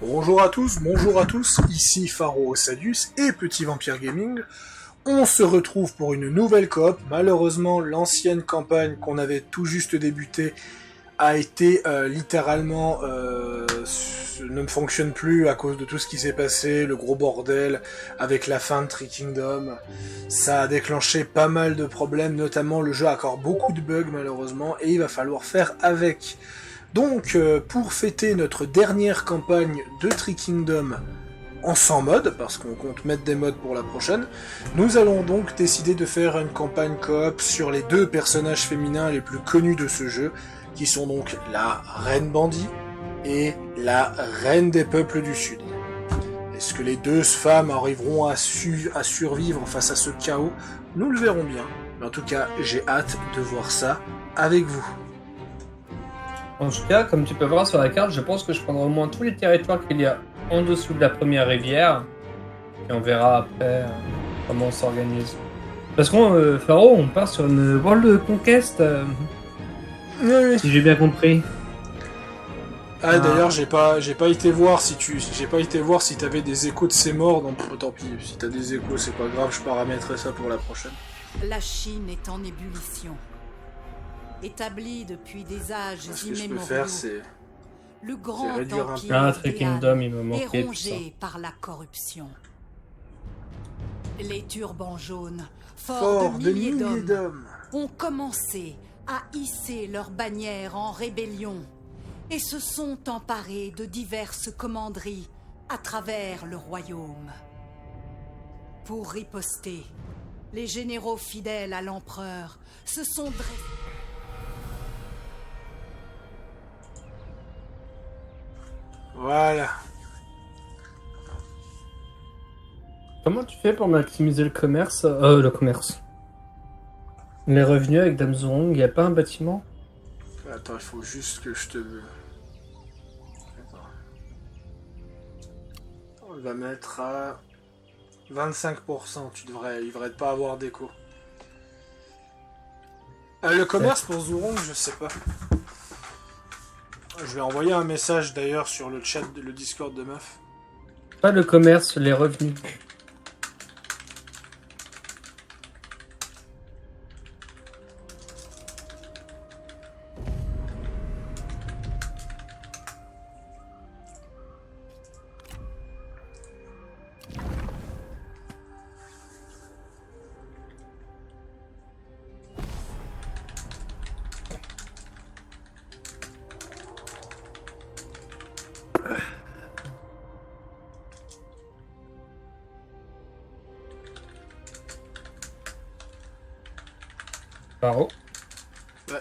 Bonjour à tous, ici Pharaoh Sadius et Petit Vampire Gaming. On se retrouve pour une nouvelle coop. Malheureusement, l'ancienne campagne qu'on avait tout juste débutée a été littéralement ne fonctionne plus à cause de tout ce qui s'est passé, le gros bordel avec la fin de Three Kingdoms. Ça a déclenché pas mal de problèmes, notamment le jeu a encore beaucoup de bugs malheureusement et il va falloir faire avec. Donc, pour fêter notre dernière campagne de Three Kingdoms en 100 modes, parce qu'on compte mettre des modes pour la prochaine, nous allons donc décider de faire une campagne coop sur les deux personnages féminins les plus connus de ce jeu, qui sont donc la Reine Bandit et la Reine des Peuples du Sud. Est-ce que les deux femmes arriveront à survivre face à ce chaos? Nous le verrons bien. Mais en tout cas, j'ai hâte de voir ça avec vous. En tout cas, comme tu peux voir sur la carte, je pense que je prendrai au moins tous les territoires qu'il y a en dessous de la première rivière. Et on verra après comment on s'organise. Parce que Pharaoh, on part sur une World Conquest, Oui. si j'ai bien compris. D'ailleurs, j'ai pas été voir si t'avais des échos de ces morts, donc tant pis, si t'as des échos, c'est pas grave, je paramétrerai ça pour la prochaine. La Chine est en ébullition. Établie depuis des âges Ce que je peux immémoriaux, faire, c'est le grand réduire un empire Ah, Three d'Ean Kingdom, il me est manquait tout ça. rongé par la corruption. Les turbans jaunes, fort forts de milliers d'hommes, ont commencé à hisser leurs bannières en rébellion et se sont emparés de diverses commanderies à travers le royaume. Pour riposter, les généraux fidèles à l'empereur se sont dressés. Voilà. Comment tu fais pour maximiser le commerce? Les revenus avec Dame Zhorong, il n'y a pas un bâtiment? Attends, il faut juste que je te... Attends. On va mettre à 25%, il devrait pas avoir d'écho. Le commerce pour Zhorong, je sais pas. Je vais envoyer un message d'ailleurs sur le chat, le Discord de meuf. Pas le commerce, les revenus. Pharaoh. Ouais,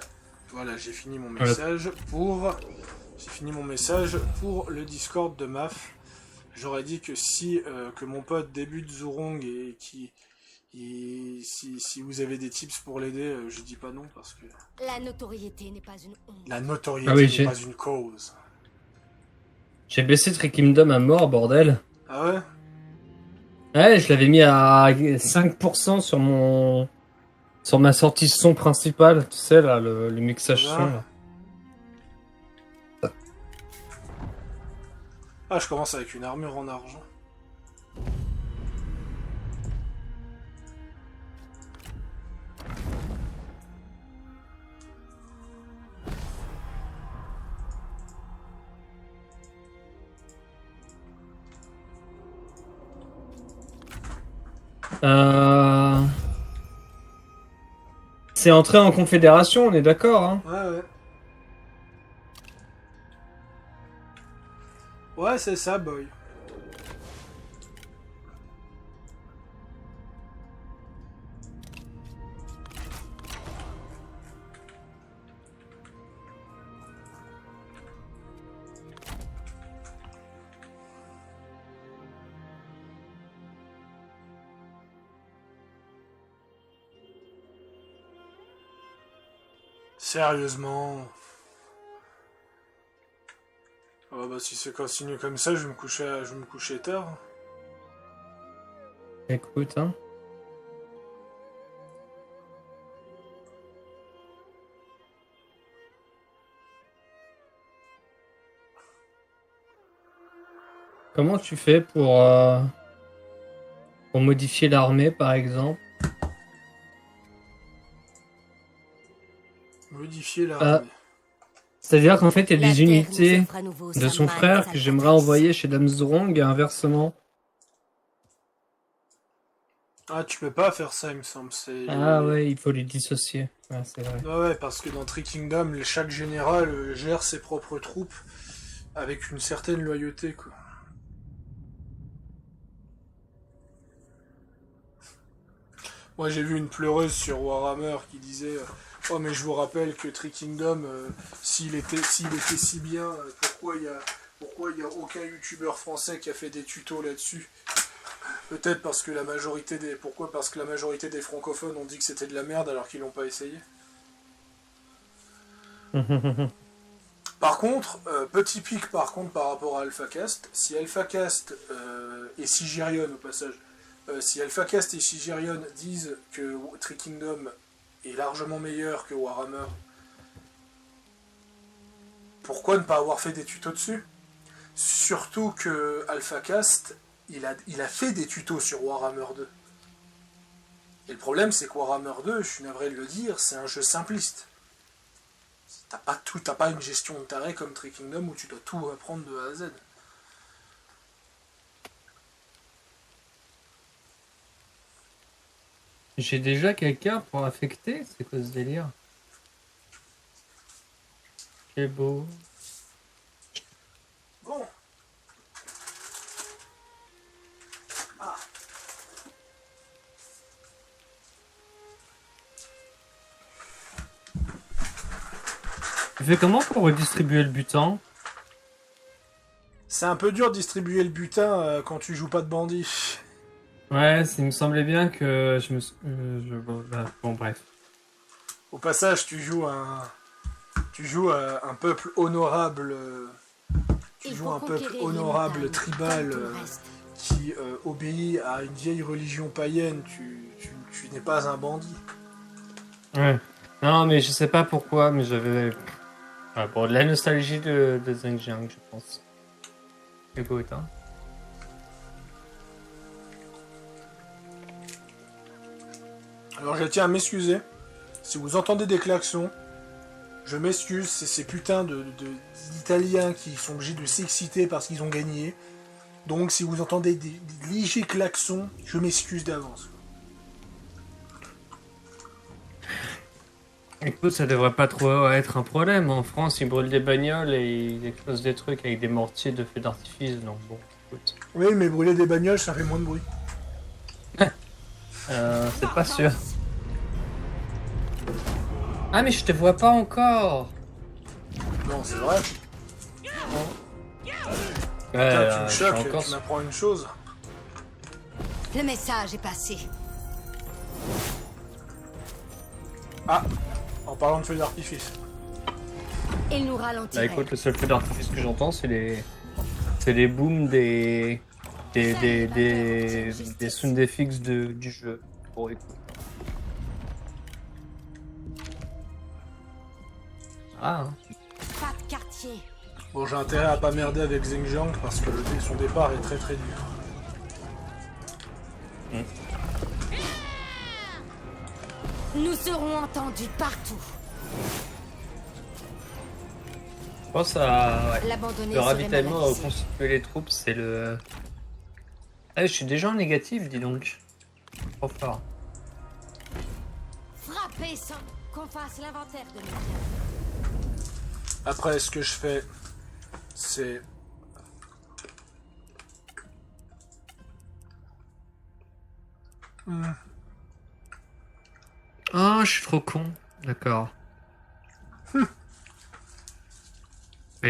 voilà, j'ai fini mon message pour le Discord de MAF. J'aurais dit que si que mon pote débute Zhorong et si vous avez des tips pour l'aider, je dis pas non parce que La notoriété n'est pas une honte. la notoriété n'est pas une cause. J'ai baissé Three Kingdom à mort, bordel. Ah ouais? Ouais, je l'avais mis à 5% sur ma sortie son principale, tu sais là, le mixage son là. Ah, je commence avec une armure en argent. C'est entré en confédération, on est d'accord, hein? Ouais. Ouais, c'est ça, boy. Sérieusement. Ah bah si ça continue comme ça, je vais me coucher tard. Écoute, hein. Comment tu fais pour modifier l'armée, par exemple? Modifier la... Ah. C'est-à-dire qu'en fait, il y a La des terre nous unités offre à nouveau de sa son manne frère que j'aimerais salvatrice. envoyer chez Dame Zrong et inversement. Ah, tu peux pas faire ça, il me semble. Ah ouais, il faut les dissocier. Ouais, c'est vrai. Ouais, parce que dans Three Kingdom, chaque général gère ses propres troupes avec une certaine loyauté, quoi. Moi, j'ai vu une pleureuse sur Warhammer qui disait oh, mais je vous rappelle que Three Kingdom, s'il était si bien, pourquoi il y a aucun youtubeur français qui a fait des tutos là-dessus? Peut-être parce que la majorité des... Pourquoi? Parce que la majorité des francophones ont dit que c'était de la merde alors qu'ils l'ont pas essayé. Par contre, petit pic par rapport à AlphaCast, si AlphaCast et Sigirion au passage, si AlphaCast et Sigirion disent que Three Kingdom est largement meilleur que Warhammer, pourquoi ne pas avoir fait des tutos dessus? Surtout que AlphaCast, il a fait des tutos sur Warhammer 2. Et le problème, c'est que Warhammer 2, je suis navré de le dire, c'est un jeu simpliste. T'as pas une gestion de taré comme Three Kingdom où tu dois tout apprendre de A à Z. J'ai déjà quelqu'un pour affecter? C'est quoi ce délire? C'est beau. Bon. Ah. Tu fais comment pour redistribuer le butin? C'est un peu dur de distribuer le butin quand tu joues pas de bandit. Ouais, il me semblait bien que bon, bref. Au passage, tu joues un peuple honorable. Tu joues un peuple honorable, tribal, qui obéit à une vieille religion païenne. Tu n'es pas un bandit. Ouais. Non, mais je sais pas pourquoi, mais j'avais... Ah, bon, de la nostalgie de Zhenjiang, je pense. Écoute, hein. Alors je tiens à m'excuser. Si vous entendez des klaxons, je m'excuse, c'est ces putains d'Italiens qui sont obligés de s'exciter parce qu'ils ont gagné. Donc si vous entendez des légers klaxons, je m'excuse d'avance. Écoute, ça devrait pas trop être un problème. En France, ils brûlent des bagnoles et ils explosent des trucs avec des mortiers de feux d'artifice, donc bon, écoute. Oui, mais brûler des bagnoles, ça fait moins de bruit. C'est pas sûr. Ah, mais je te vois pas encore. Non, c'est vrai. Ouais, Putain, tu me je suis choques, encore... tu m'apprends une chose. Le message est passé. Ah, en parlant de feu d'artifice. Il nous Bah ralentirait. écoute, le seul feu d'artifice que j'entends, c'est les booms des sound effects du jeu. Bon, écoute. Ah, hein. Pas de quartier. Bon, j'ai intérêt à pas merder avec Zhenjiang parce que son départ est très très dur. Nous serons entendus partout. Je pense à... Ouais. L'abandonner Le serait ravitaillement mal à avisé. constituer les troupes, c'est le... Ah, je suis déjà en négatif, dis donc. Trop fort. Frapper sans qu'on fasse l'inventaire de nos biens. Après, ce que je fais, c'est... Oh, je suis trop con. D'accord. Bah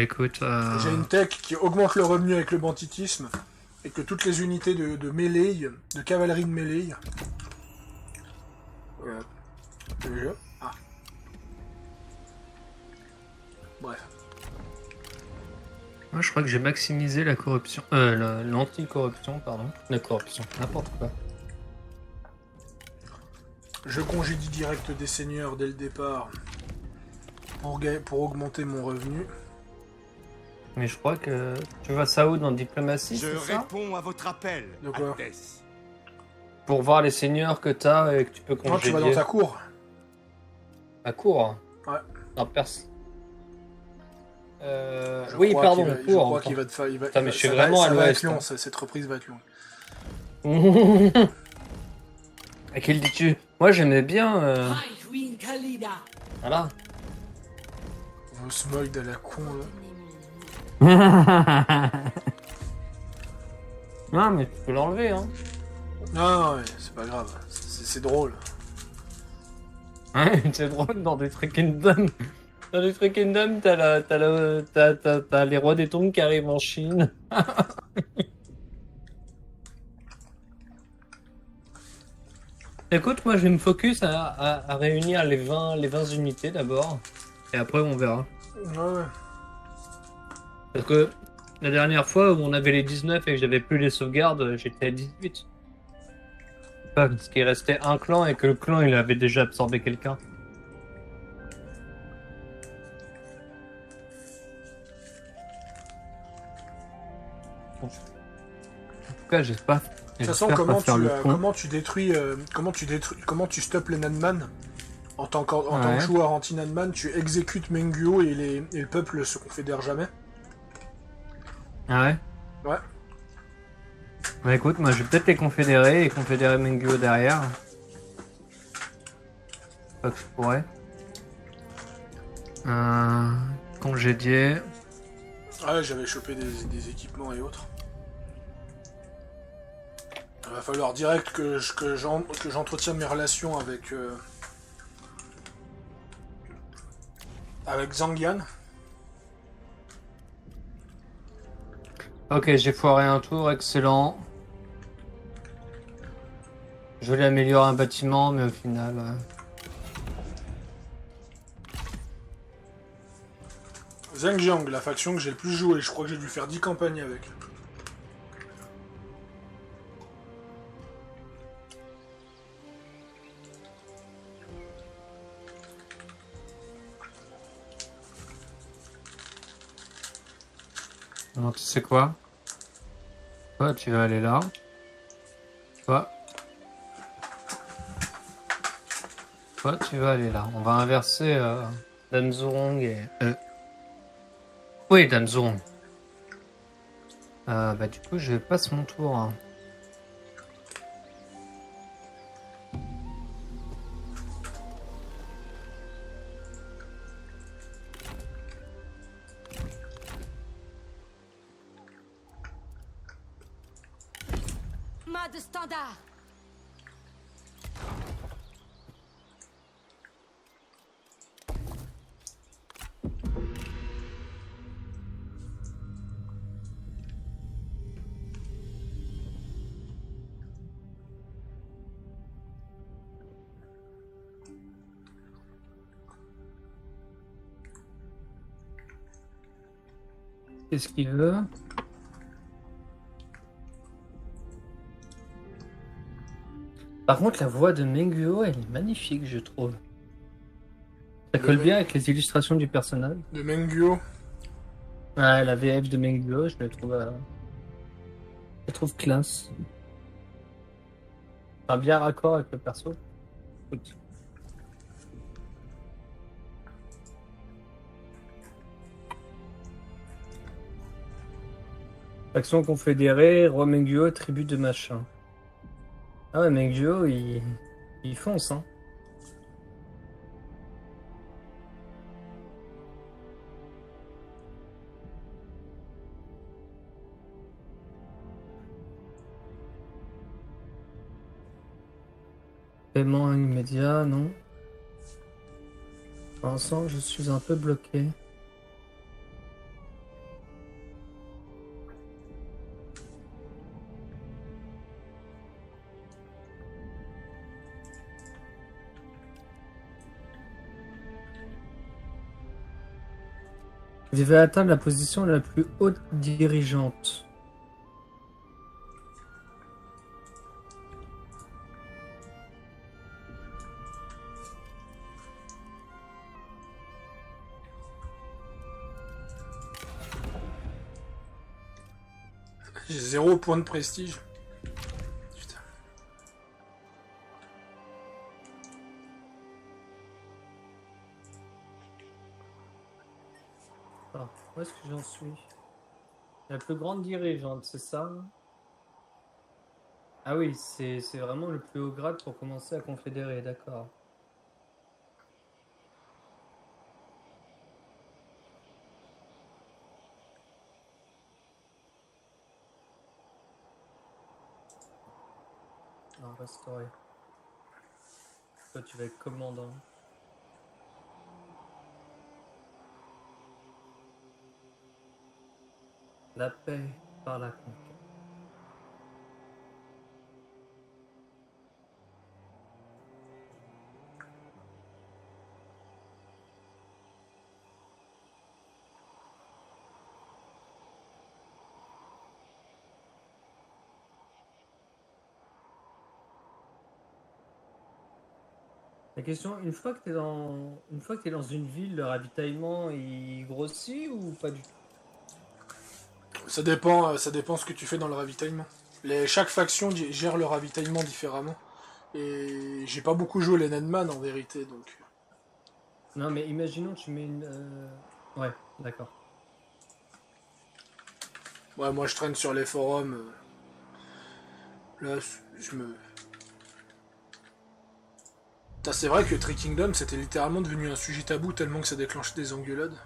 écoute... J'ai une tech qui augmente le revenu avec le banditisme et que toutes les unités de mêlée, de cavalerie de mêlée... Déjà. Ah. Bref. Moi, je crois que j'ai maximisé la corruption... l'anti-corruption, pardon. La corruption, n'importe quoi. Je congédie direct des seigneurs dès le départ pour augmenter mon revenu. Mais je crois que... Tu vois ça où dans Diplomatie, Je c'est ça? réponds à votre appel, De quoi? Altesse. Pour voir les seigneurs que t'as et que tu peux Non, tu vas dans congédier. ta cour. À cour. Ouais. Non, perse. Je Oui, crois pardon, qu'il va- Je cour. crois qu'il va te faire... Putain, mais je suis ça vraiment à ça va l'ouest, être long, hein. cette reprise va être longue. À qui le dis-tu? Moi, j'aimais bien... Voilà. Vos smog de la con, là. Non, mais tu peux l'enlever, hein. Non, ouais, c'est pas grave. C'est drôle. Ouais, c'est drôle, dans des Free Kingdom. Dans les Free Kingdom, t'as les rois des tombes qui arrivent en Chine. Écoute, moi, je vais me focus à réunir les 20 unités d'abord. Et après, on verra. Ouais. Parce que la dernière fois où on avait les 19 et que j'avais plus les sauvegardes, j'étais à 18. Parce qu'il restait un clan et que le clan il avait déjà absorbé quelqu'un. En tout cas, j'espère. De toute façon, comment tu stoppes les Nanman en tant que joueur anti-Nanman, tu exécutes Menguo et le peuple se confédère jamais. Ah ouais? Ouais. Bah écoute, moi je vais peut-être les confédérer et confédérer Menguo derrière. Pas que je pourrais. Congédier. Ouais, j'avais chopé des équipements et autres. Il va falloir direct que j'entretienne mes relations avec Zhangyan. Ok, j'ai foiré un tour, excellent. Je voulais améliorer un bâtiment, mais au final... Zhangjiang, la faction que j'ai le plus joué, je crois que j'ai dû faire 10 campagnes avec. Alors, tu sais quoi? Toi, tu vas aller là. Toi, tu vas aller là. On va inverser Dame Zhurong et... Oui, Dame Zhurong. Bah du coup, je passe mon tour. Hein. Mode standard. Qu'est-ce qu'il veut? Par contre, la voix de Menguo, elle est magnifique, je trouve. Ça colle bien avec les illustrations du personnage. De Menguo. Ouais, la VF de Menguo, je la trouve classe. Enfin, bien raccord avec le perso. Écoute. Faction confédérée, roi Menguo, tribu de machin. Ah ouais, Menguo, il fonce, hein. Paiement immédiat, non. Pour l'instant, je suis un peu bloqué. Vous devez atteindre la position la plus haute dirigeante. J'ai 0 point de prestige. Putain. Ah, où est-ce que j'en suis? La plus grande dirigeante, c'est ça? Ah oui, c'est vraiment le plus haut grade pour commencer à confédérer, d'accord. Non, restaurer. Toi, tu vas être commandant. La paix par la conquête. La question, une fois que t'es dans une ville, le ravitaillement il grossit ou pas du tout? Ça dépend ce que tu fais dans le ravitaillement. Chaque faction gère le ravitaillement différemment. Et j'ai pas beaucoup joué les Nedman en vérité, donc... Non, mais imaginons tu mets une. Ouais, d'accord. Ouais, moi je traîne sur les forums. Là, je me... Putain, c'est vrai que Three Kingdom c'était littéralement devenu un sujet tabou tellement que ça déclenche des engueulades.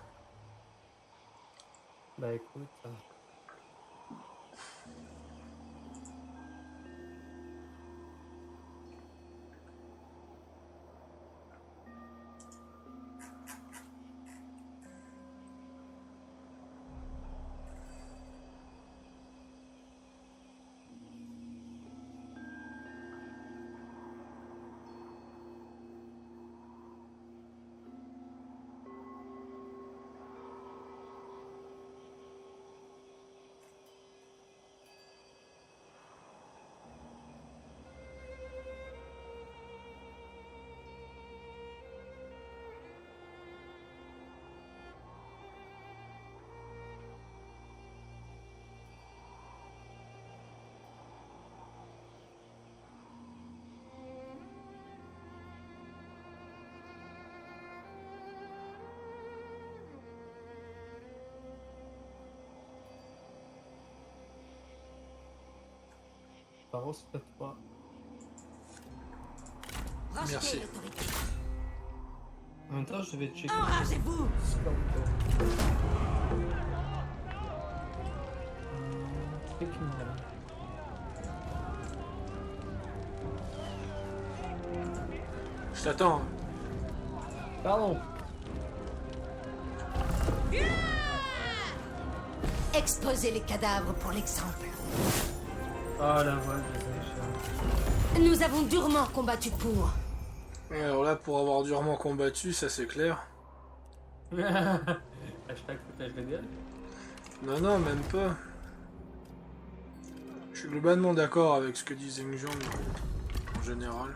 Bah écoute. Paro, c'est à toi. Merci. Rejetez l'autorité. En même temps, je vais checker. Enragez-vous! Three Kingdom. Je t'attends. Pardon. Exposez les cadavres pour l'exemple. Oh la voix, Nous avons durement combattu pour. Et alors là, pour avoir durement combattu, ça c'est clair. Hashtag foutage de gueule. Non, non, même pas. Je suis globalement d'accord avec ce que dit Zheng Zhang en général.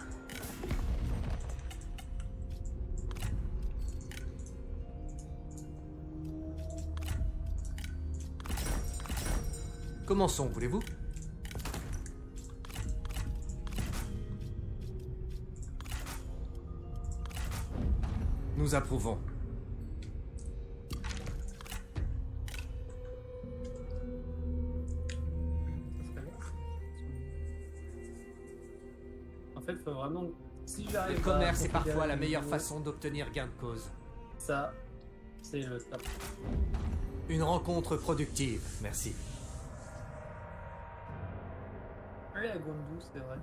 Commençons, voulez-vous? Nous approuvons. En fait, faut vraiment. Si j'arrive Le commerce à est parfois la confédérer meilleure le façon d'obtenir gain de cause. Ça, c'est le top. Une rencontre productive, merci. Oui, à Gondou, c'est vrai.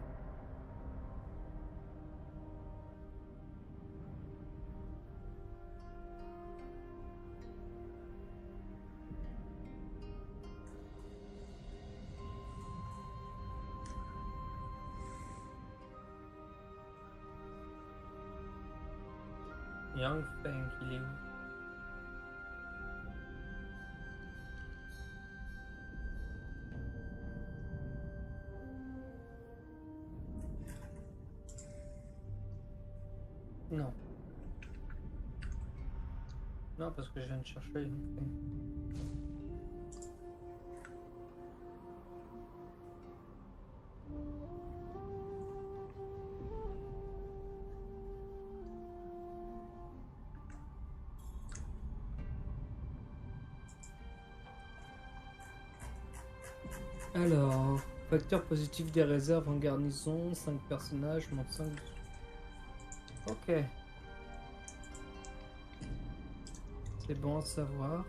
Yang Feng, il est où? Non. Non, parce que je viens de chercher Yang Feng. Alors, facteur positif des réserves en garnison, 5 personnages, monte 5. Ok. C'est bon à savoir.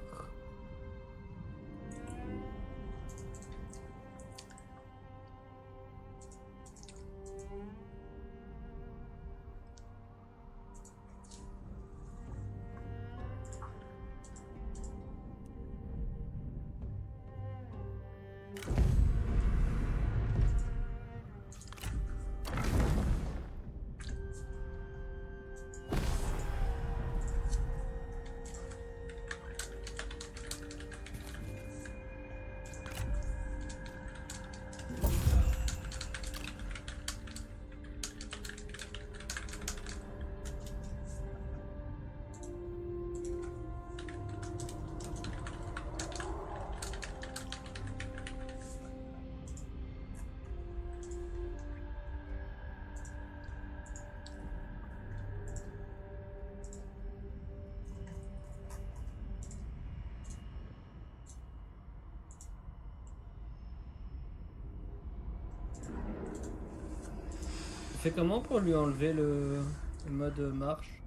Tu fais comment pour lui enlever le mode marche?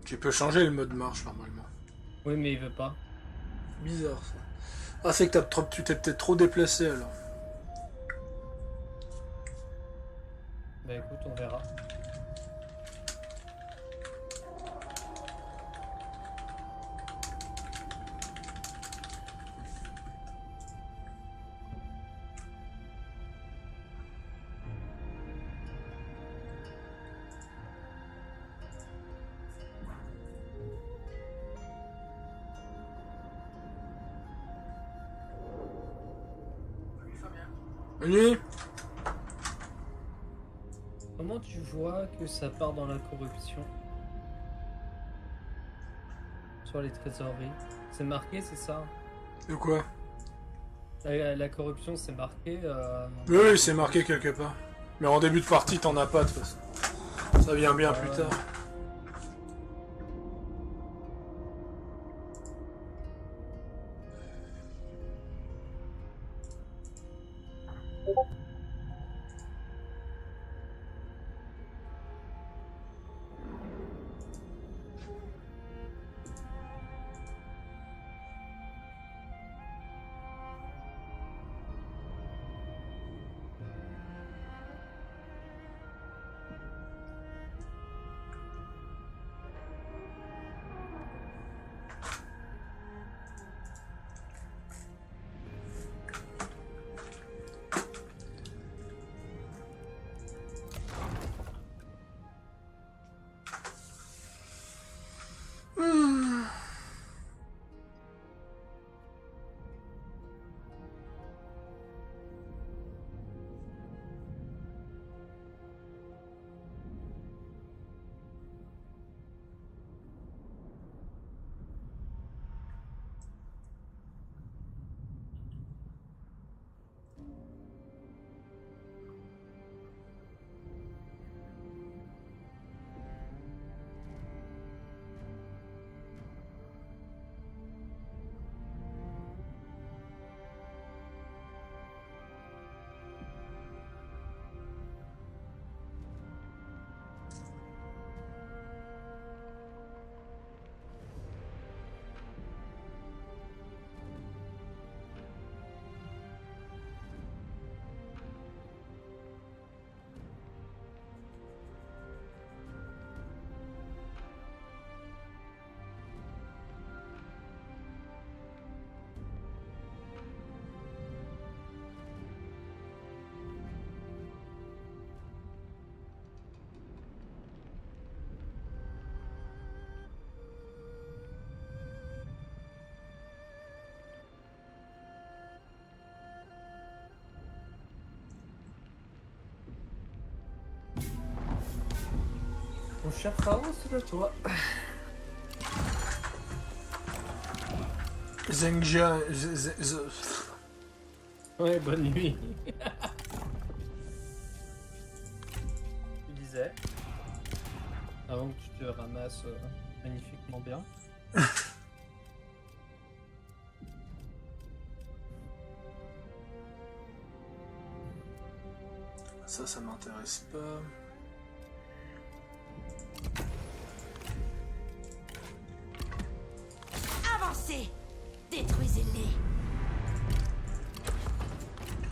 Tu peux changer le mode marche normalement. Oui, mais il veut pas. Bizarre ça. Ah, c'est que tu t'es peut-être trop déplacé alors. Bah écoute, on verra. Nuit. Comment tu vois que ça part dans la corruption? Sur les trésoreries. C'est marqué, c'est ça? De quoi? La corruption, c'est marqué. Oui, c'est marqué quelque part. Mais en début de partie, t'en as pas de toute façon. Ça vient bien plus tard. Mon cher Pharaon, c'est de toi. Zengjia. Ouais, bonne nuit. Tu disais. Avant que tu te ramasses magnifiquement bien. Ça m'intéresse pas. Avancez! Détruisez-les!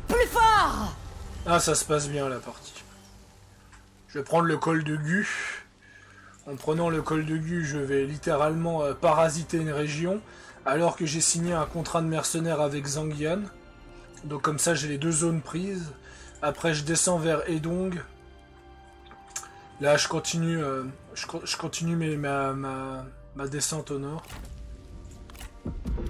Plus fort! Ah, ça se passe bien la partie. Je vais prendre le col de Gu. En prenant le col de Gu, je vais littéralement parasiter une région, alors que j'ai signé un contrat de mercenaire avec Zhangyan. Donc comme ça, j'ai les 2 zones prises. Après, je descends vers Edong. Là, je continue, je continue ma descente au nord.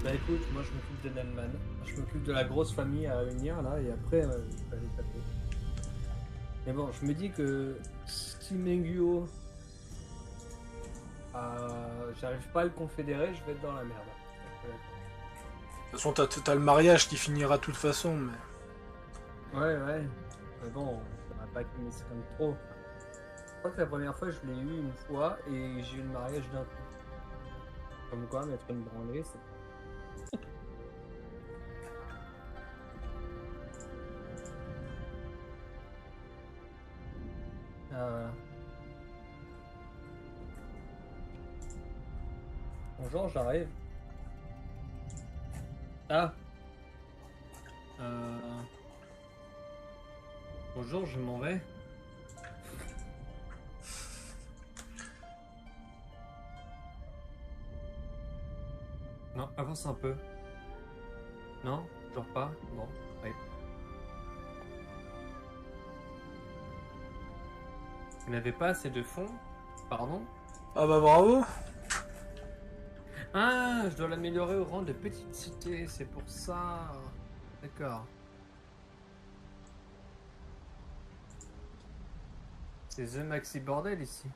Bah écoute, moi je m'occupe de Nanman. Je m'occupe de la grosse famille à unir là, et après je vais aller taper. Mais bon, je me dis que si Mengyo, j'arrive pas à le confédérer, je vais être dans la merde. De toute façon, t'as le mariage qui finira de toute façon, mais... Ouais. Mais bon, ça m'a pas qu'il c'est comme trop. Je crois que la première fois, je l'ai eu une fois, et j'ai eu le mariage d'un coup. Comme quoi, mettre une branlée, c'est... Ah voilà. Bonjour, j'arrive. Ah. Bonjour, je m'en vais. Non, avance un peu. Non, toujours pas. Bon, oui. Vous n'avez pas assez de fonds? Pardon? Ah bah bravo. Ah, je dois l'améliorer au rang de petite cité, c'est pour ça. D'accord. C'est The Maxi Bordel ici.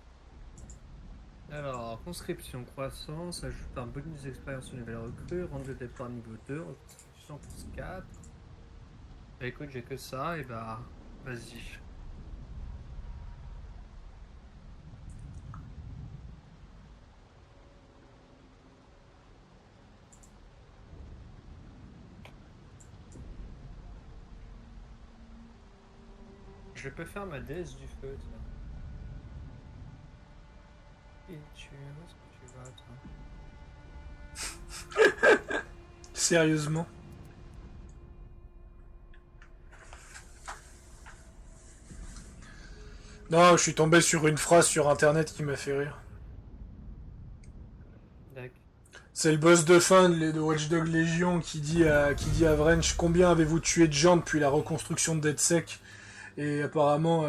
Alors, conscription croissance, ajoute un bonus d'expérience aux nouvelles recrues, rang de départ niveau 2, reconstruction plus 4. Bah écoute, j'ai que ça, et bah, vas-y. Je peux faire ma déesse du feu, tiens. Et tu... Où est-ce que tu vas, toi? Sérieusement. Non, je suis tombé sur une phrase sur internet qui m'a fait rire. D'accord. C'est le boss de fin de Watch Dogs Legion qui dit à Vrench: combien avez-vous tué de gens depuis la reconstruction de DeadSec? Et apparemment,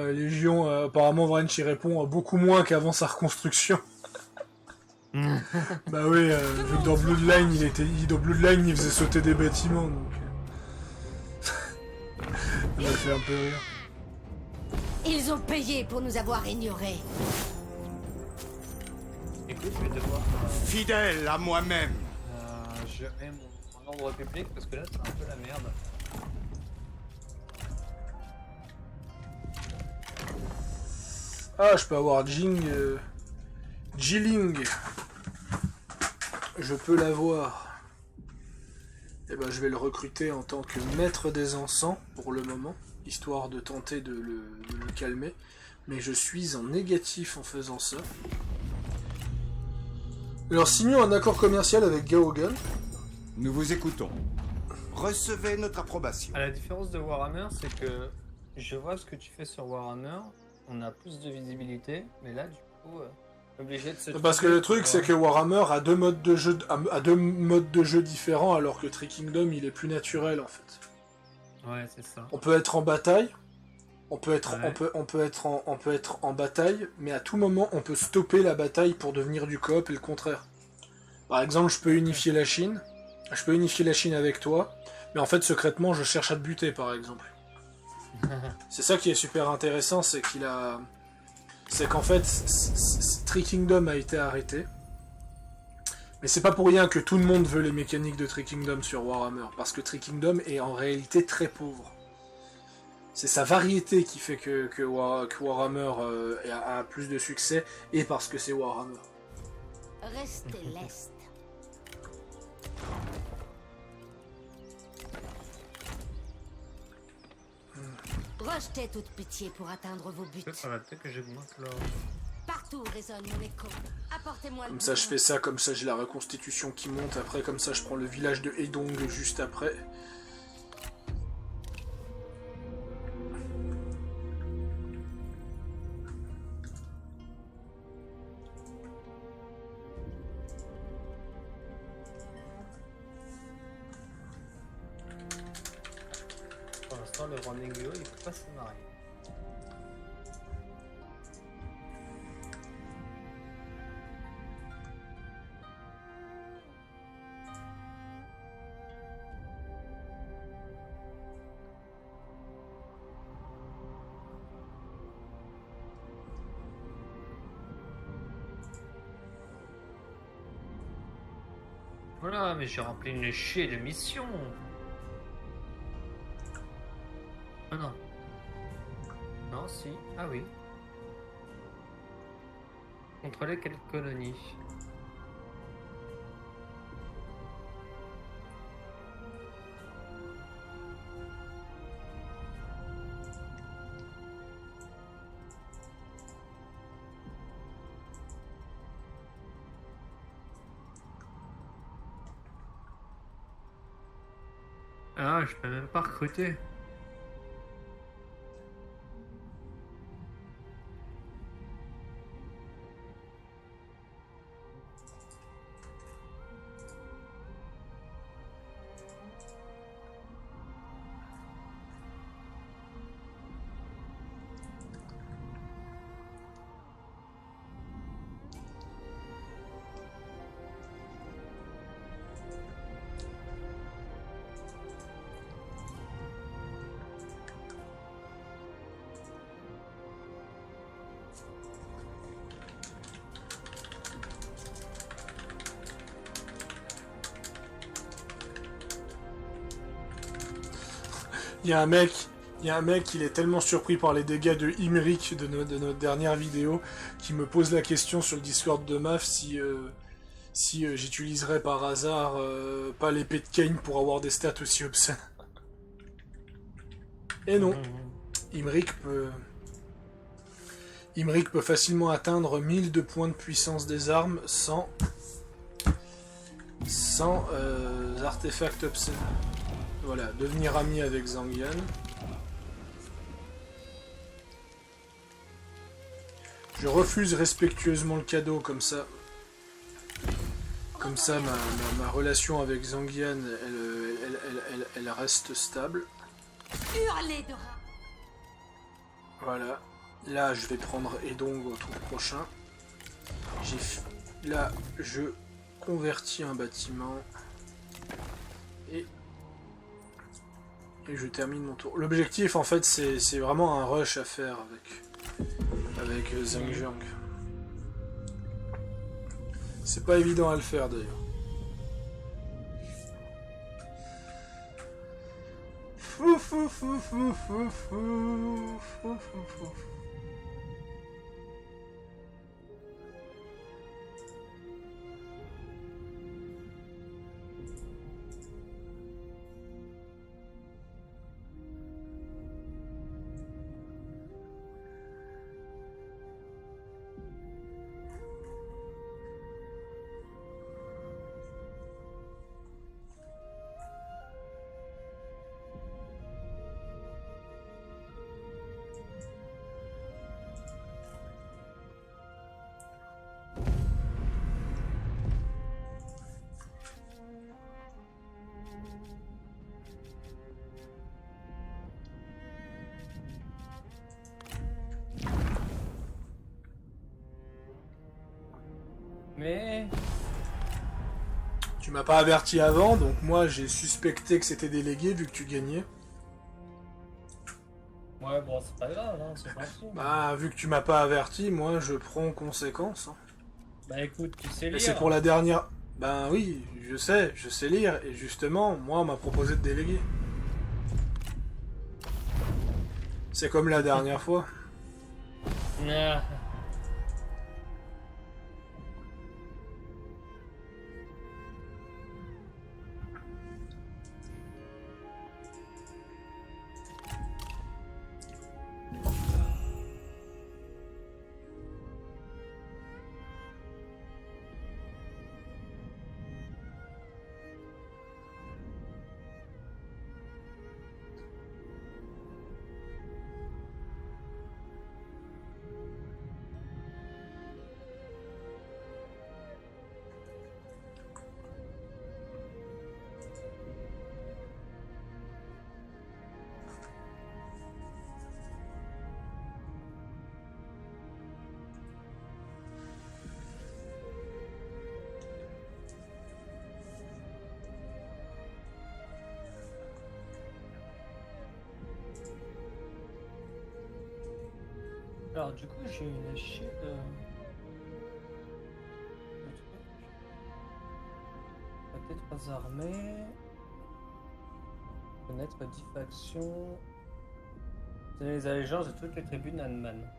apparemment Vrench y répond: beaucoup moins qu'avant sa reconstruction. Bah oui, vu que dans Bloodline, il faisait sauter des bâtiments, donc... Ça m'a fait un peu rire. Ils ont payé pour nous avoir ignorés. Écoute, je vais devoir... Fidèle à moi-même. je mets mon ordre public parce que là, c'est un peu la merde. Ah, je peux avoir Jiling. Je peux l'avoir. Et ben, je vais le recruter en tant que maître des encens pour le moment, histoire de tenter de le calmer. Mais je suis en négatif en faisant ça. Alors, signons un accord commercial avec Gaogan. Nous vous écoutons. Recevez notre approbation. À la différence de Warhammer, c'est que je vois ce que tu fais sur Warhammer, on a plus de visibilité, mais là, du coup, obligé de se... Parce que le truc, c'est que Warhammer a deux modes de jeu différents, alors que Tree Kingdom, il est plus naturel, en fait. Ouais, c'est ça. On peut être en bataille, on peut être en bataille, mais à tout moment, on peut stopper la bataille pour devenir du coop et le contraire. Par exemple, je peux unifier la Chine avec toi, mais en fait, secrètement, je cherche à te buter, par exemple. C'est ça qui est super intéressant, c'est qu'en fait, Tree Kingdom a été arrêté. Mais c'est pas pour rien que tout le monde veut les mécaniques de Tree Kingdom sur Warhammer, parce que Tree Kingdom est en réalité très pauvre. C'est sa variété qui fait que Warhammer a plus de succès, et parce que c'est Warhammer. Restez leste. Rejetez toute pitié pour atteindre vos buts. Peut-être que j'augmente là. Partout résonne mon écho. Apportez-moi Comme ça, je fais ça, comme ça, j'ai la reconstitution qui monte. Après, comme ça, je prends le village de Hedong juste après. Pour l'instant, le roi Nengyo, il peut pas se marier. Voilà, mais j'ai rempli une chier de mission. Ah non. Non, si. Ah oui. Contrôler quelle colonie? Ah, je peux même pas recruter. Il y a un mec, il est tellement surpris par les dégâts de Imric de notre dernière vidéo, qui me pose la question sur le Discord de MAF si j'utiliserais par hasard pas l'épée de Kane pour avoir des stats aussi obscènes. Et non, Imric peut facilement atteindre 1000 de points de puissance des armes sans artefacts obscènes. Voilà, devenir ami avec Zangian. Je refuse respectueusement le cadeau, comme ça. Comme ça, ma relation avec Zangian, elle reste stable. Hurlez de rage. Voilà. Là, je vais prendre Hedong au tour prochain. Là, je convertis un bâtiment. Et je termine mon tour. L'objectif, en fait, c'est vraiment un rush à faire avec Zhang Jiang. C'est pas évident à le faire, d'ailleurs. Fou, fou, fou, fou, fou, fou, fou, fou, fou. Mais... Tu m'as pas averti avant, donc moi j'ai suspecté que c'était délégué vu que tu gagnais. Ouais, bon, c'est pas grave, hein, c'est pas fou. Bah, vu que tu m'as pas averti, moi je prends conséquence. Hein. Bah écoute, tu sais Et lire. c'est pour la dernière... Ben oui, je sais lire, et justement, moi on m'a proposé de déléguer. C'est comme la dernière fois. Ah. Alors du coup j'ai une shield de trucs. Côté 3 armées. Connaître 10 factions. C'est les allégeances de toutes les tribus Nanman.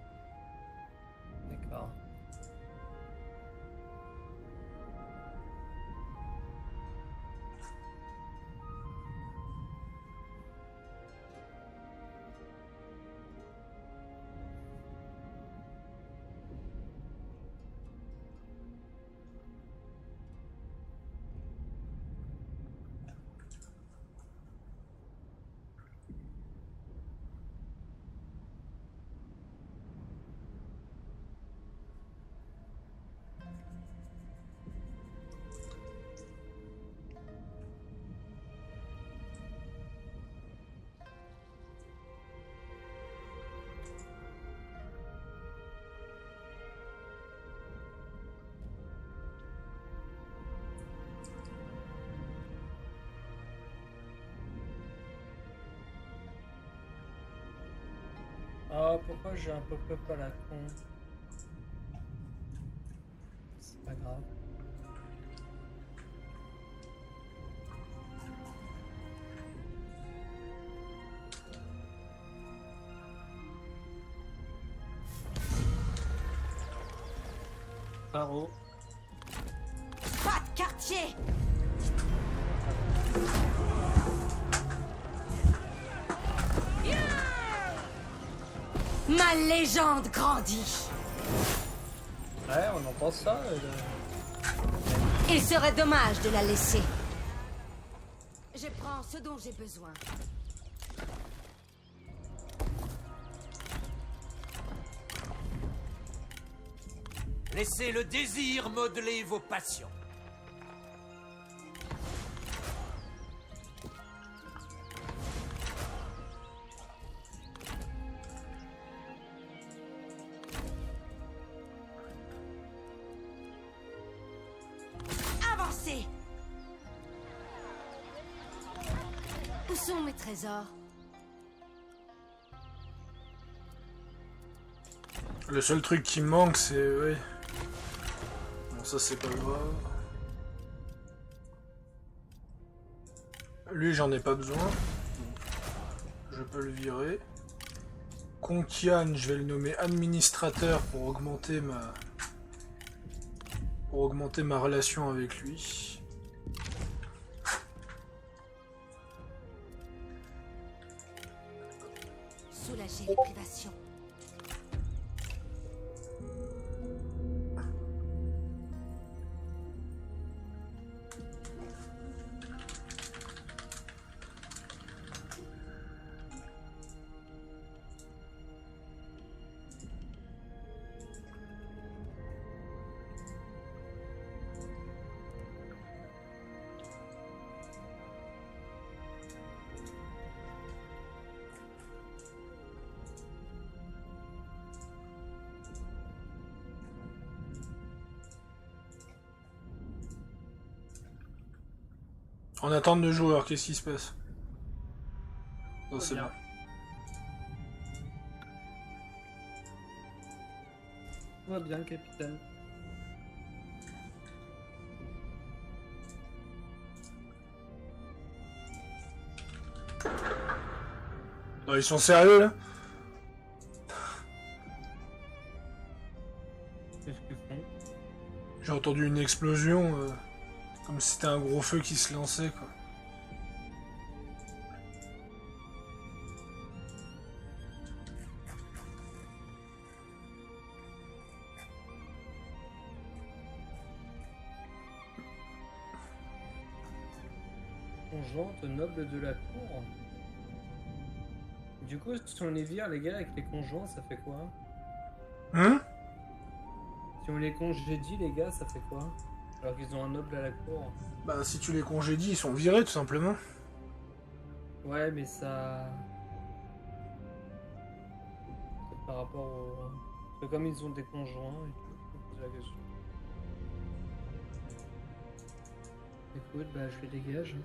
D'accord. Ah, pourquoi j'ai un pop-up à la con? C'est pas grave. Paro. Pas de quartier! Ma légende grandit! Ouais, on entend ça. Il serait dommage de la laisser. Je prends ce dont j'ai besoin. Laissez le désir modeler vos passions. Avancez! Où sont mes trésors? Le seul truc qui me manque, c'est... Ouais. Bon, ça, c'est pas grave. Lui, j'en ai pas besoin. Donc, je peux le virer. Konkian, je vais le nommer administrateur pour augmenter ma relation avec lui. Soulager les privations. En attente de joueurs, qu'est-ce qui se passe? Non, c'est bon. Tout va bien, capitaine. Non, ils sont sérieux là? Qu'est-ce qu'ils font? J'ai entendu une explosion, comme si c'était un gros feu qui se lançait quoi. Conjointe noble de la cour. Du coup, si on les vire, les gars, avec les conjoints, ça fait quoi? Hein? Si on les congédie, les gars, ça fait quoi? Alors qu'ils ont un noble à la cour. Bah si tu les congédies, ils sont virés tout simplement. Ouais, mais ça... C'est par rapport au... Parce que comme ils ont des conjoints et tout, je me pose la question. Écoute, bah je les dégage.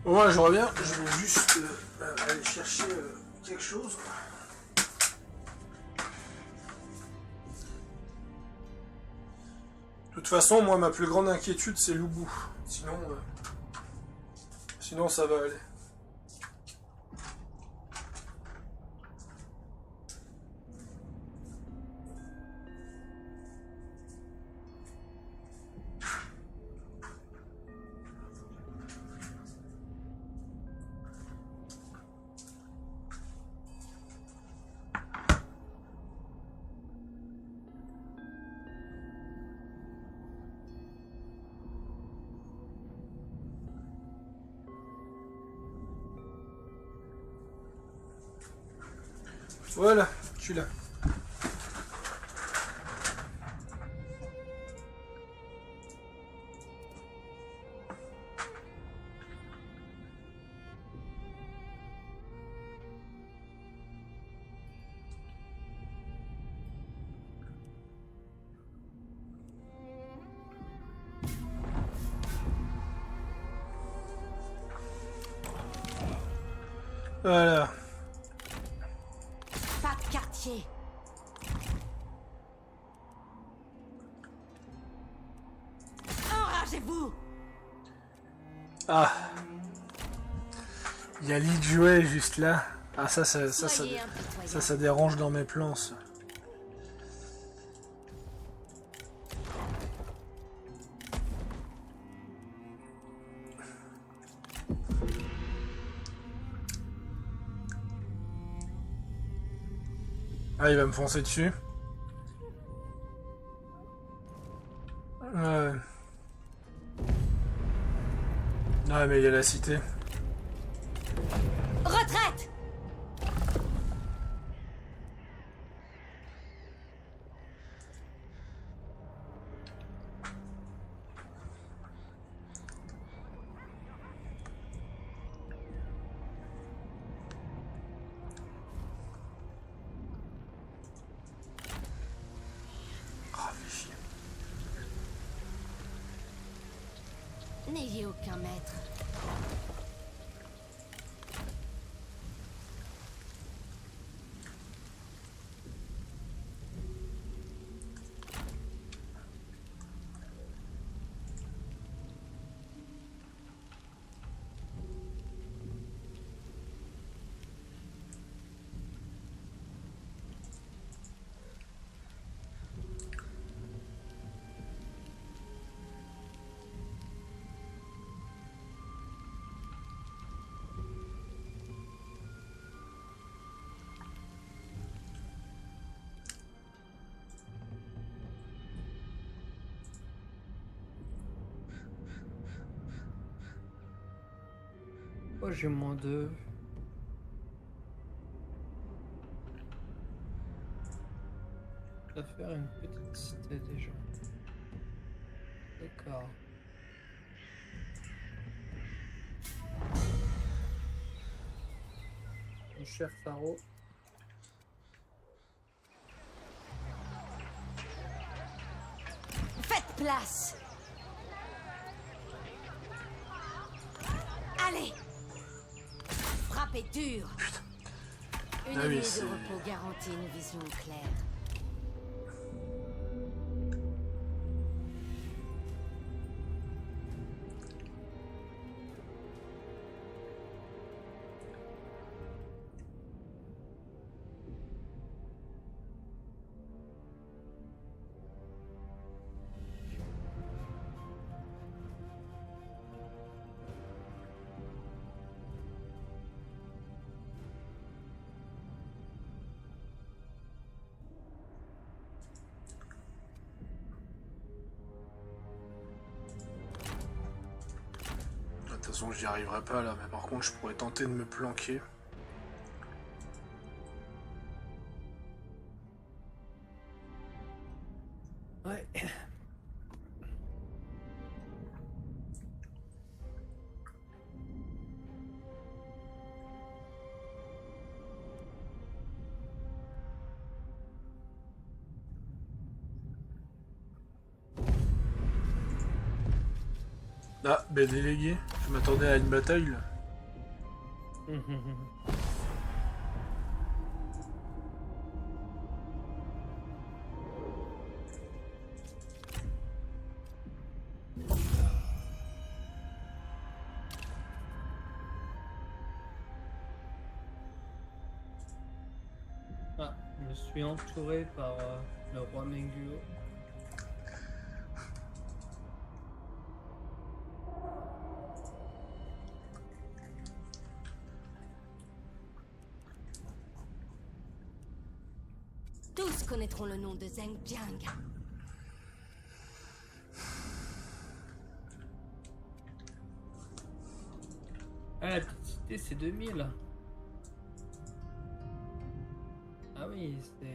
Ouais, je reviens. Je vais juste aller chercher quelque chose. De toute façon, moi, ma plus grande inquiétude, c'est Loubou. Sinon, ça va aller. Voilà, je suis là. Voilà. Pas de quartier. Enragez-vous. Ah. Il y a lit de jouet juste là. Ah, Soyez impitoyable. ça dérange dans mes plans, ça. Ah, il va me foncer dessus. Ouais. Ah, mais il y a la cité. Retraite. Ah, fais chier. N'ayez aucun maître. Oh, j'ai -2. Je dois faire une petite cité déjà. D'accord. Mon cher Pharaon. Faites place. Allez. Frappez dur. Une Ah oui, nuit c'est- de repos garantit une vision claire. De toute façon, j'y arriverai pas là, mais par contre, je pourrais tenter de me planquer. Ouais. Ah, ben délégué, je m'attendais à une bataille là. Ah, je me suis entouré par le roi Menguo. Tous connaîtront le nom de Zheng Jiang. Ah, la petite cité, c'est 2000. Ah oui, c'est...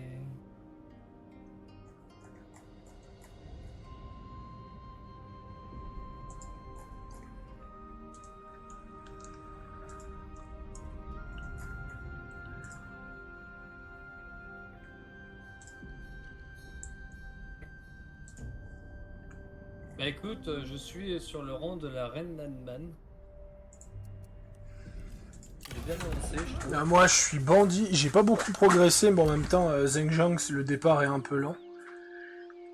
Bah écoute, je suis sur le rang de la reine Nanban. J'ai bien avancé, je trouve. Là, moi, je suis bandit. J'ai pas beaucoup progressé, mais en même temps, Zhenjiang, le départ est un peu lent.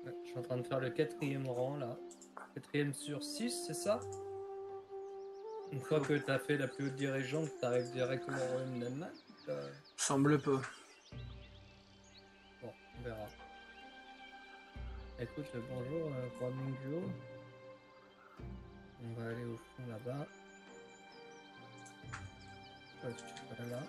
Ouais, je suis en train de faire le 4e rang là. 4e sur 6, c'est ça? Une fois que t'as fait la plus haute dirigeante, t'arrives directement au royaume Nanban. Semble pas. Bon, on verra. Écoute, bonjour, roi Minguo. On va aller au fond là-bas. Toi, tu seras là.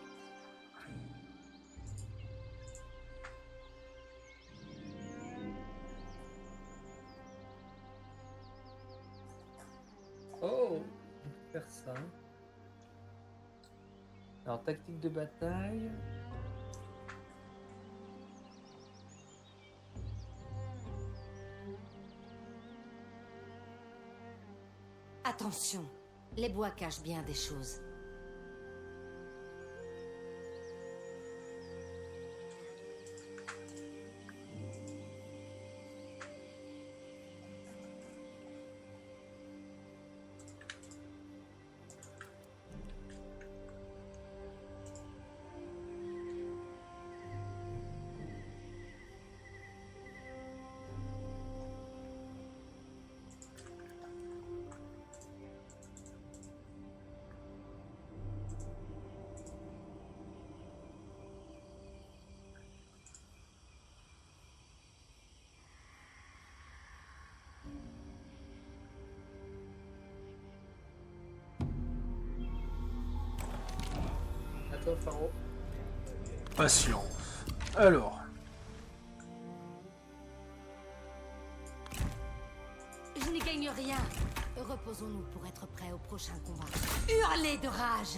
Oh, on peut faire ça. Alors, tactique de bataille. Attention, les bois cachent bien des choses. À toi, Faro. Patience. Alors, Je n'y gagne rien. Reposons-nous pour être prêts au prochain combat. Hurlez de rage.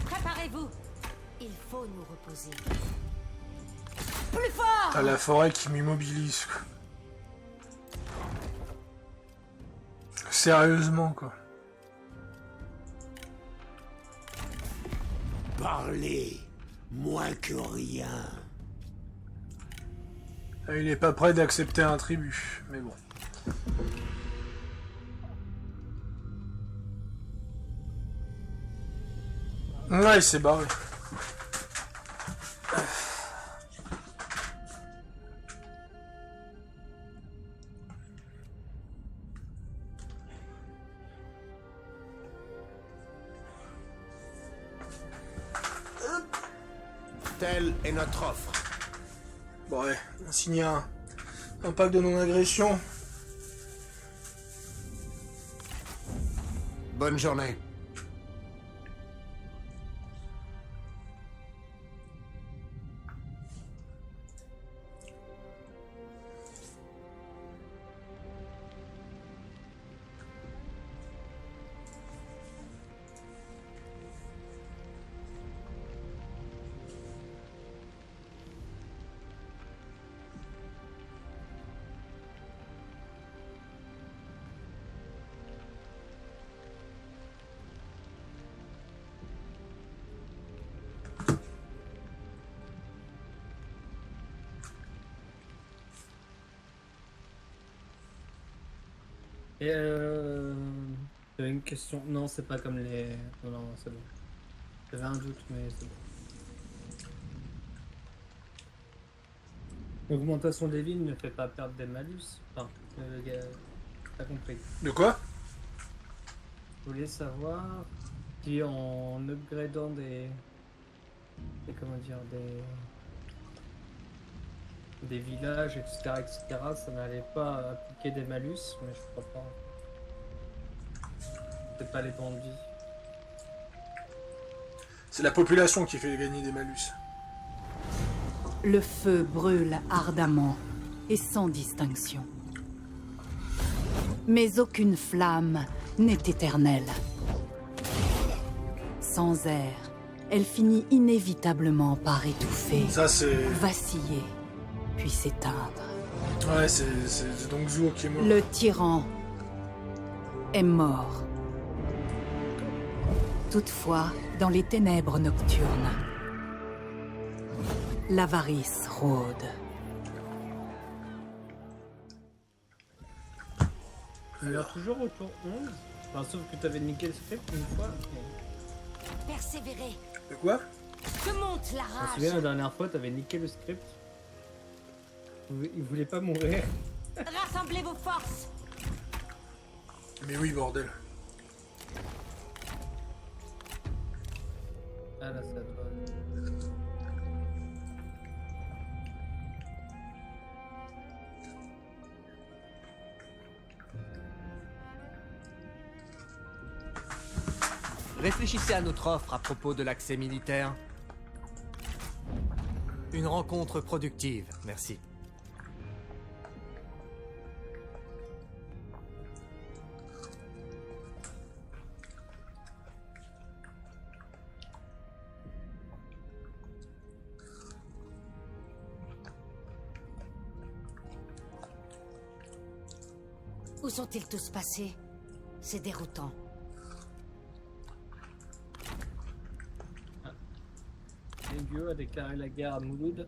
Préparez-vous. Il faut nous reposer. Plus fort! t'as la forêt qui m'immobilise, quoi. Sérieusement, quoi. Parlez, moins que rien. Il est pas prêt d'accepter un tribut, mais bon. Ouais, il s'est barré. Telle est notre offre. Bon, ouais, on signe un pacte de non-agression. Bonne journée. Et J'avais une question. Non, c'est pas comme les. Non, non, c'est bon. J'avais un doute, mais c'est bon. L'augmentation des villes ne fait pas perdre des malus. Enfin, le gars. T'as compris. De quoi? Je voulais savoir si en upgradant comment dire, des villages, etc., ça n'allait pas appliquer des malus, mais je crois pas. C'est pas les temps de vie. C'est la population qui fait gagner des malus. Le feu brûle ardemment et sans distinction. Mais aucune flamme n'est éternelle. Sans air, elle finit inévitablement par étouffer, Ça, c'est... vaciller, puis s'éteindre. Ouais, c'est donc Zuo qui est mort. Le tyran est mort. Toutefois, dans les ténèbres nocturnes, l'avarice rôde. Il y a toujours au tour 11. Enfin, sauf que t'avais niqué le script une fois. Mais... Persévérez. De quoi? Que monte la Je me souviens, la rage. dernière fois, t'avais niqué le script. Il voulait pas mourir. Rassemblez vos forces. Mais oui, bordel. Ah là, c'est à toi. Réfléchissez à notre offre à propos de l'accès militaire. Une rencontre productive, merci. Où sont-ils tous passés? C'est déroutant. Yu a déclaré la guerre à Mouloud.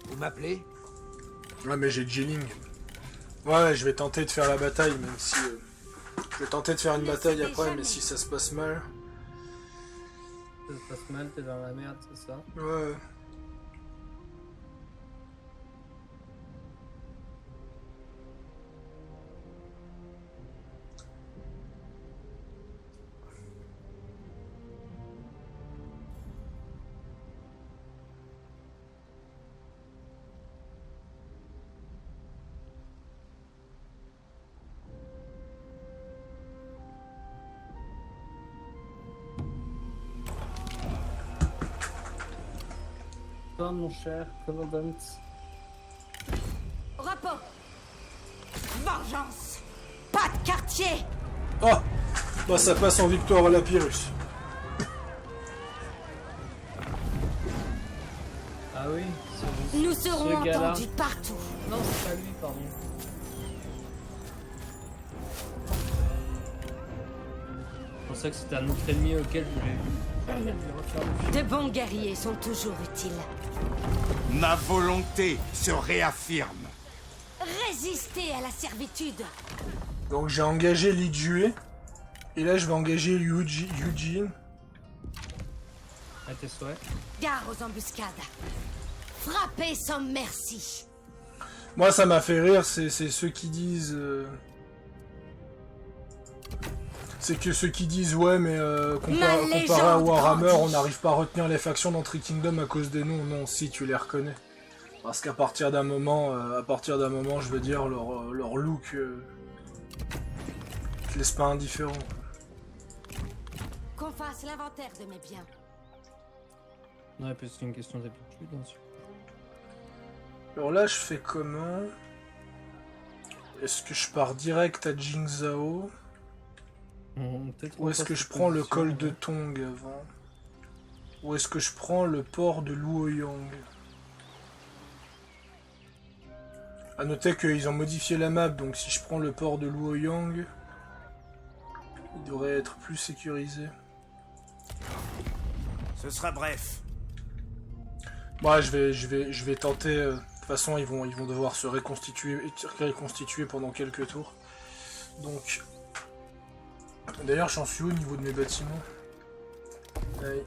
Vous m'appelez? Ouais, mais j'ai Jilling. Ouais, je vais tenter de faire la bataille, même si... Je vais tenter de faire une bataille après, mais si ça se passe mal... Ça se passe mal, t'es dans la merde, c'est ça? Ouais. Toi, mon cher commandant. Repos. Vengeance. Pas de quartier. Oh! Bah ça passe en victoire à la Pyrrhus. Ah oui, Nous serons ce gars-là. entendus partout. Non, c'est pas lui, pardon. Je pensais que c'était un autre ennemi auquel je voulais refaire le film. De bons guerriers sont toujours utiles. Ma volonté se réaffirme. Résistez à la servitude. Donc j'ai engagé Li Jue. Et là je vais engager Eugene. À tes souhaits. Gare aux embuscades. Frappez sans merci. Moi ça m'a fait rire, c'est ceux qui disent... C'est que ceux qui disent ouais mais comparé à Warhammer grandit. on n'arrive pas à retenir les factions d'Entrée Kingdom à cause des noms. Non, si tu les reconnais. Parce qu'à partir d'un moment, je veux dire, leur look te laisse pas indifférent. Qu'on fasse l'inventaire de mes biens. Non, et puis c'est une question d'habitude, bien sûr. Alors là je fais comment? Est-ce que je pars direct à Jingzhou? Ou est-ce que je prends le col de Tong avant? Ou est-ce que je prends le port de Luoyang? A noter qu'ils ont modifié la map, donc si je prends le port de Luoyang... Il devrait être plus sécurisé. Ce sera bref. Bah, je vais tenter. De toute façon, ils vont devoir se reconstituer pendant quelques tours. Donc, d'ailleurs, j'en suis où au niveau de mes bâtiments? Allez.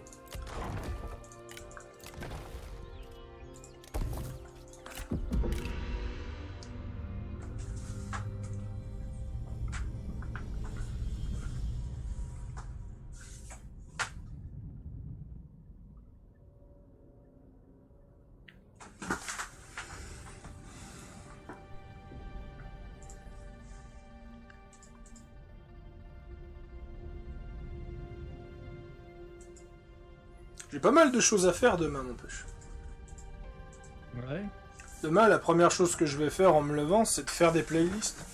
J'ai pas mal de choses à faire demain, mon poche. Ouais. Demain, la première chose que je vais faire en me levant, c'est de faire des playlists.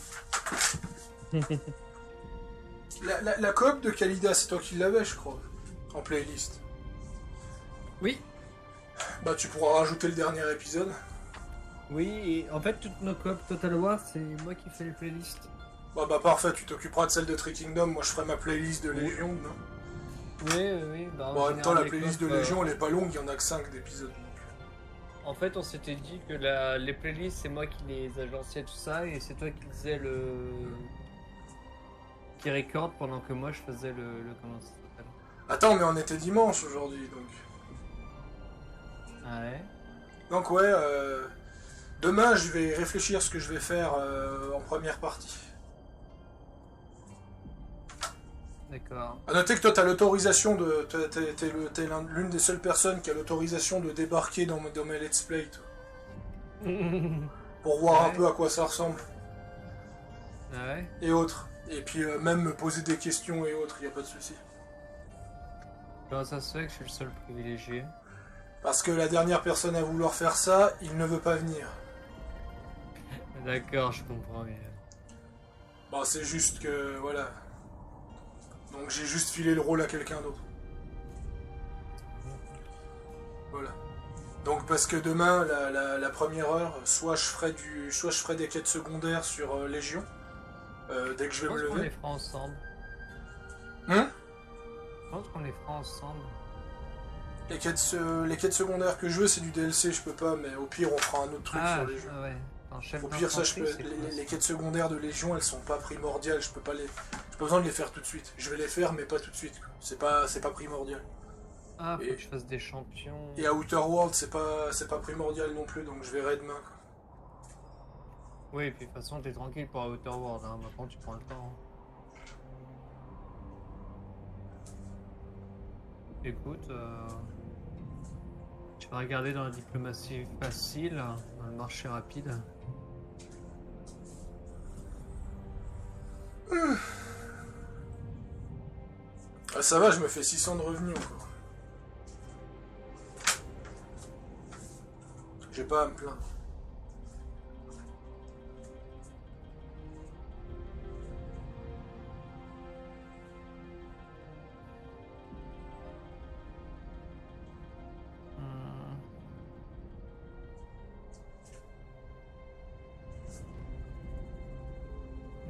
la coop de Kalida, c'est toi qui l'avais, je crois, en playlist. Oui. Bah, tu pourras rajouter le dernier épisode. Oui, et en fait, toutes nos coops Total War, c'est moi qui fais les playlists. Bah parfait, tu t'occuperas de celle de Tree Kingdom, moi je ferai ma playlist de Légion, non? Oui. Bah, Bon, en même temps, la les playlist de coops, Légion, elle est pas longue, il y en a que 5 d'épisodes. En fait, on s'était dit que les playlists, c'est moi qui les agençais, tout ça, et c'est toi qui faisais qui record pendant que moi je faisais le comment ça s'appelle. Attends, mais on était dimanche aujourd'hui, donc... Ah ouais. Donc ouais, demain, je vais réfléchir ce que je vais faire en première partie. D'accord. A noter que toi, t'as l'autorisation de... T'es l'une des seules personnes qui a l'autorisation de débarquer dans mes let's play, toi. Pour voir un peu à quoi ça ressemble. Ah ouais. Et autres. Et puis même me poser des questions et autres, y a pas de souci. Comment ça se fait que je suis le seul privilégié? Parce que la dernière personne à vouloir faire ça, il ne veut pas venir. D'accord, je comprends bien. Bah c'est juste que... voilà. Donc j'ai juste filé le rôle à quelqu'un d'autre. Voilà. Donc parce que demain, la première heure, soit je ferai des quêtes secondaires sur Légion, dès que je vais me Je pense qu'on les lever. fera ensemble. Hein? Je pense qu'on les fera ensemble. Les quêtes secondaires que je veux, c'est du DLC, je peux pas, mais au pire, on fera un autre truc sur Légion. Ah ouais. Un chef Au pire, ça, d'infanterie, c'est quoi, les quêtes secondaires de Légion, elles sont pas primordiales, j'ai pas besoin de les faire tout de suite. Je vais les faire, mais pas tout de suite. C'est pas primordial. Ah, faut Et- que je fasse des champions. Et à Outer World, c'est pas primordial non plus, donc je verrai demain. Quoi. Oui, et puis de toute façon, t'es tranquille pour Outer World, hein. Maintenant, tu prends le temps. Écoute, tu vas regarder dans la diplomatie facile, dans le marché rapide. Ah, ça va, je me fais 600 de revenus encore. J'ai pas à me plaindre.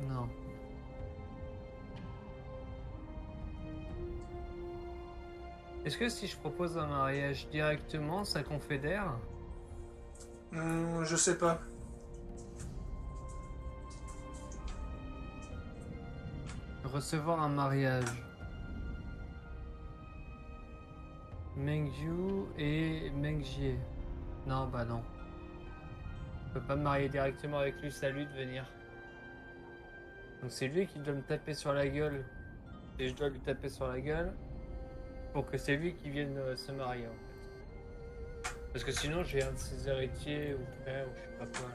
Non. Est-ce que si je propose un mariage directement, ça confédère? Je sais pas. Recevoir un mariage. Mengyu et Mengjie. Non, bah non. Je peux pas me marier directement avec lui, c'est à lui de venir. Donc c'est lui qui doit me taper sur la gueule. Et je dois lui taper sur la gueule pour que c'est lui qui vienne se marier en fait. Parce que sinon j'ai un de ses héritiers ou frères ou je sais pas quoi là.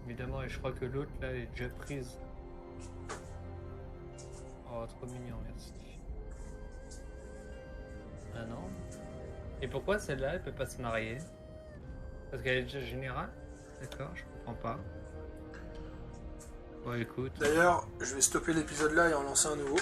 Évidemment, et je crois que l'autre là est déjà prise. Oh, trop mignon, merci. Ah non. Et pourquoi celle-là, elle peut pas se marier? Parce qu'elle est déjà générale? D'accord, je comprends pas. Bon, écoute. D'ailleurs, je vais stopper l'épisode là et en lancer un nouveau.